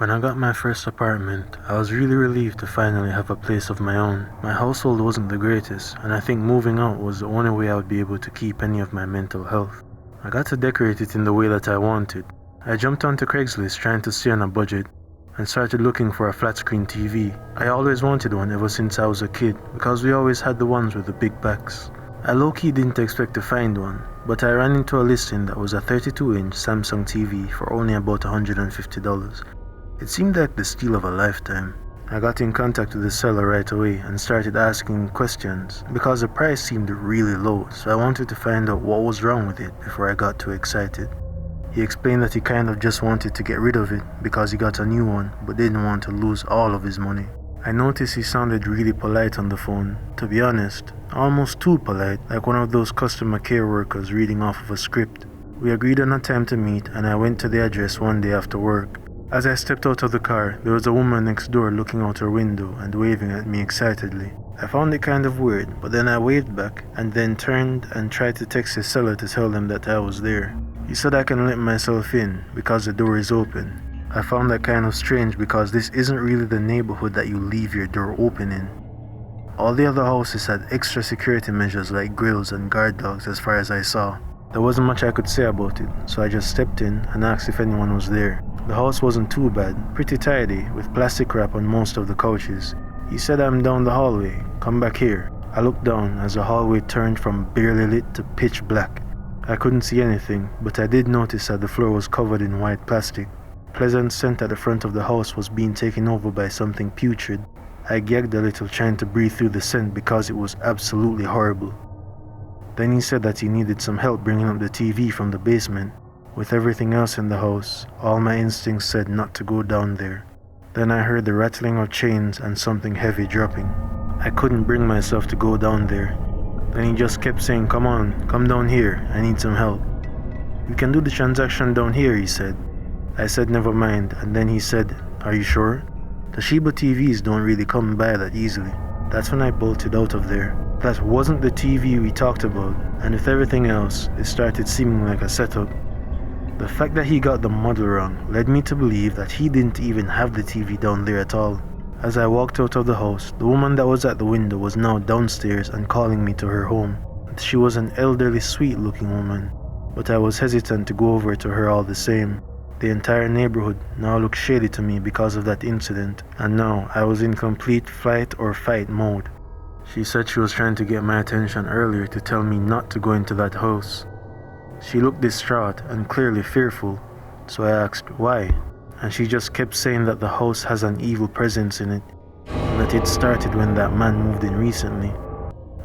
When I got my first apartment, I was really relieved to finally have a place of my own. My household wasn't the greatest, and I think moving out was the only way I would be able to keep any of my mental health. I got to decorate it in the way that I wanted. I jumped onto Craigslist trying to stay on a budget and started looking for a flat screen TV. I always wanted one ever since I was a kid because we always had the ones with the big backs. I low-key didn't expect to find one, but I ran into a listing that was a 32-inch Samsung TV for only about $150. It seemed like the steal of a lifetime. I got in contact with the seller right away and started asking questions because the price seemed really low, so I wanted to find out what was wrong with it before I got too excited. He explained that he kind of just wanted to get rid of it because he got a new one but didn't want to lose all of his money. I noticed he sounded really polite on the phone. To be honest, almost too polite, like one of those customer care workers reading off of a script. We agreed on a time to meet and I went to the address one day after work. As I stepped out of the car, there was a woman next door looking out her window and waving at me excitedly. I found it kind of weird, but then I waved back and then turned and tried to text the seller to tell them that I was there. He said I can let myself in because the door is open. I found that kind of strange because this isn't really the neighborhood that you leave your door open in. All the other houses had extra security measures like grills and guard dogs as far as I saw. There wasn't much I could say about it, so I just stepped in and asked if anyone was there. The house wasn't too bad, pretty tidy, with plastic wrap on most of the couches. He said I'm down the hallway, come back here. I looked down as the hallway turned from barely lit to pitch black. I couldn't see anything, but I did notice that the floor was covered in white plastic. Pleasant scent at the front of the house was being taken over by something putrid. I gagged a little trying to breathe through the scent because it was absolutely horrible. Then he said that he needed some help bringing up the TV from the basement. With everything else in the house, all my instincts said not to go down there. Then I heard the rattling of chains and something heavy dropping. I couldn't bring myself to go down there. Then he just kept saying, come on, come down here, I need some help. You can do the transaction down here, he said. I said never mind, and then he said, are you sure? The Shiba TVs don't really come by that easily. That's when I bolted out of there. That wasn't the TV we talked about, and with everything else, it started seeming like a setup. The fact that he got the model wrong led me to believe that he didn't even have the TV down there at all. As I walked out of the house, the woman that was at the window was now downstairs and calling me to her home. She was an elderly, sweet-looking woman, but I was hesitant to go over to her all the same. The entire neighborhood now looked shady to me because of that incident, and now I was in complete flight or fight mode. She said she was trying to get my attention earlier to tell me not to go into that house. She looked distraught and clearly fearful, so I asked why, and she just kept saying that the house has an evil presence in it, and that it started when that man moved in recently.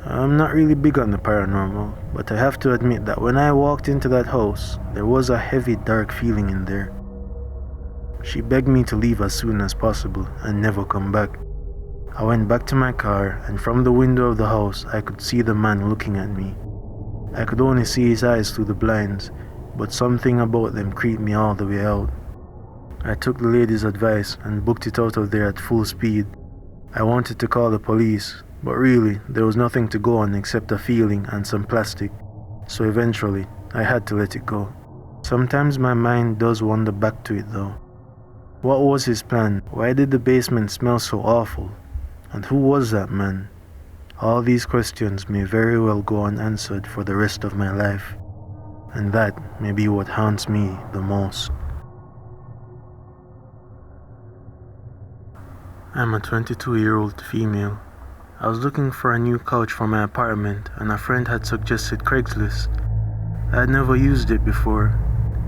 I'm not really big on the paranormal, but I have to admit that when I walked into that house, there was a heavy dark feeling in there. She begged me to leave as soon as possible and never come back. I went back to my car, and from the window of the house I could see the man looking at me. I could only see his eyes through the blinds, but something about them creeped me all the way out. I took the lady's advice and booked it out of there at full speed. I wanted to call the police, but really, there was nothing to go on except a feeling and some plastic, so eventually, I had to let it go. Sometimes my mind does wander back to it though. What was his plan? Why did the basement smell so awful? And who was that man? All these questions may very well go unanswered for the rest of my life, and that may be what haunts me the most. I'm a 22-year-old female. I was looking for a new couch for my apartment, and a friend had suggested Craigslist. I had never used it before,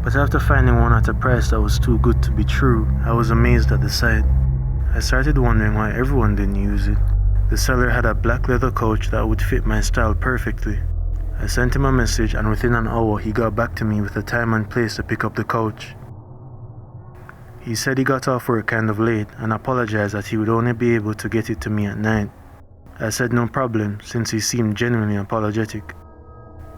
but after finding one at a price that was too good to be true, I was amazed at the sight. I started wondering why everyone didn't use it. The seller had a black leather couch that would fit my style perfectly. I sent him a message, and within an hour he got back to me with a time and place to pick up the couch. He said he got off work kind of late and apologized that he would only be able to get it to me at night. I said no problem, since he seemed genuinely apologetic.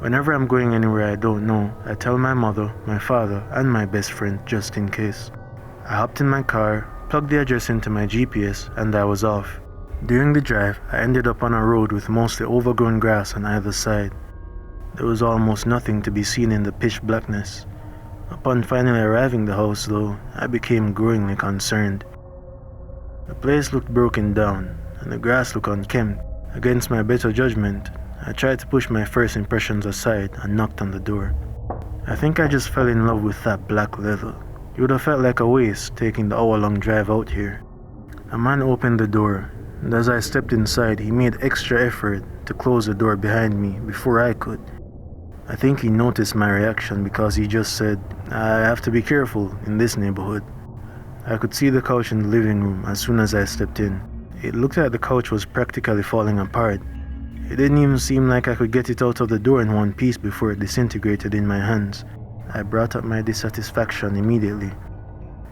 Whenever I'm going anywhere I don't know, I tell my mother, my father, and my best friend just in case. I hopped in my car, plugged the address into my GPS, and I was off. During the drive, I ended up on a road with mostly overgrown grass on either side. There was almost nothing to be seen in the pitch blackness. Upon finally arriving at the house though, I became growingly concerned. The place looked broken down, and the grass looked unkempt. Against my better judgment, I tried to push my first impressions aside and knocked on the door. I think I just fell in love with that black leather. It would have felt like a waste taking the hour-long drive out here. A man opened the door, and as I stepped inside, he made extra effort to close the door behind me before I could. I think he noticed my reaction because he just said, "I have to be careful in this neighborhood." I could see the couch in the living room as soon as I stepped in. It looked like the couch was practically falling apart. It didn't even seem like I could get it out of the door in one piece before it disintegrated in my hands. I brought up my dissatisfaction immediately.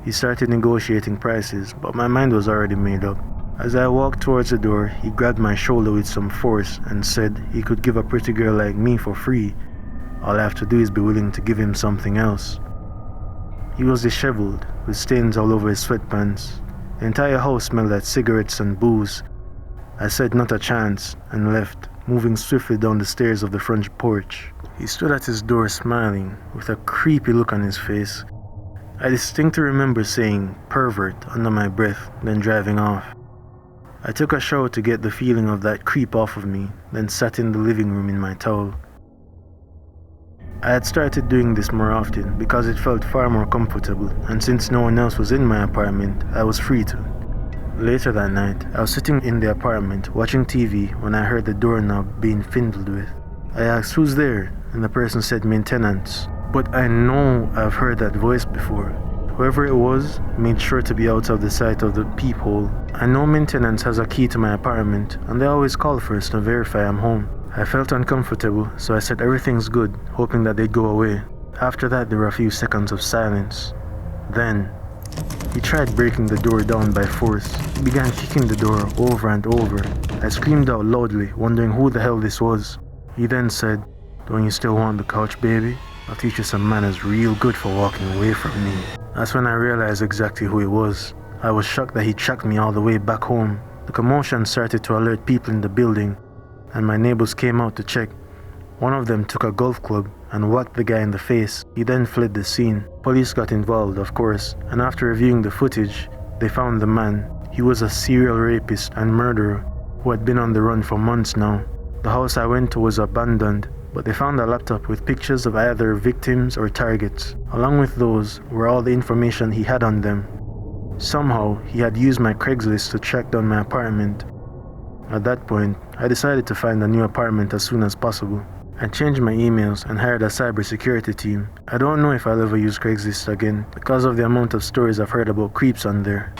He started negotiating prices, but my mind was already made up. As I walked towards the door, he grabbed my shoulder with some force and said he could give a pretty girl like me for free. All I have to do is be willing to give him something else. He was disheveled, with stains all over his sweatpants. The entire house smelled like cigarettes and booze. I said not a chance and left, moving swiftly down the stairs of the front porch. He stood at his door smiling, with a creepy look on his face. I distinctly remember saying "pervert" under my breath, then driving off. I took a shower to get the feeling of that creep off of me, then sat in the living room in my towel. I had started doing this more often because it felt far more comfortable, and since no one else was in my apartment, I was free to. Later that night, I was sitting in the apartment watching TV when I heard the doorknob being fiddled with. I asked, "Who's there?" and the person said maintenance. But I know I've heard that voice before. Whoever it was made sure to be out of the sight of the peephole. I know maintenance has a key to my apartment, and they always call first to verify I'm home. I felt uncomfortable, so I said everything's good, hoping that they'd go away. After that, there were a few seconds of silence. Then, he tried breaking the door down by force. He began kicking the door over and over. I screamed out loudly, wondering who the hell this was. He then said, "Don't you still want the couch, baby? I'll teach you some manners real good for walking away from me." That's when I realized exactly who it was. I was shocked that he tracked me all the way back home. The commotion started to alert people in the building, and my neighbors came out to check. One of them took a golf club and whacked the guy in the face. He then fled the scene. Police got involved, of course, and after reviewing the footage, they found the man. He was a serial rapist and murderer who had been on the run for months now. The house I went to was abandoned, but they found a laptop with pictures of either victims or targets. Along with those were all the information he had on them. Somehow, he had used my Craigslist to track down my apartment. At that point, I decided to find a new apartment as soon as possible. I changed my emails and hired a cybersecurity team. I don't know if I'll ever use Craigslist again because of the amount of stories I've heard about creeps on there.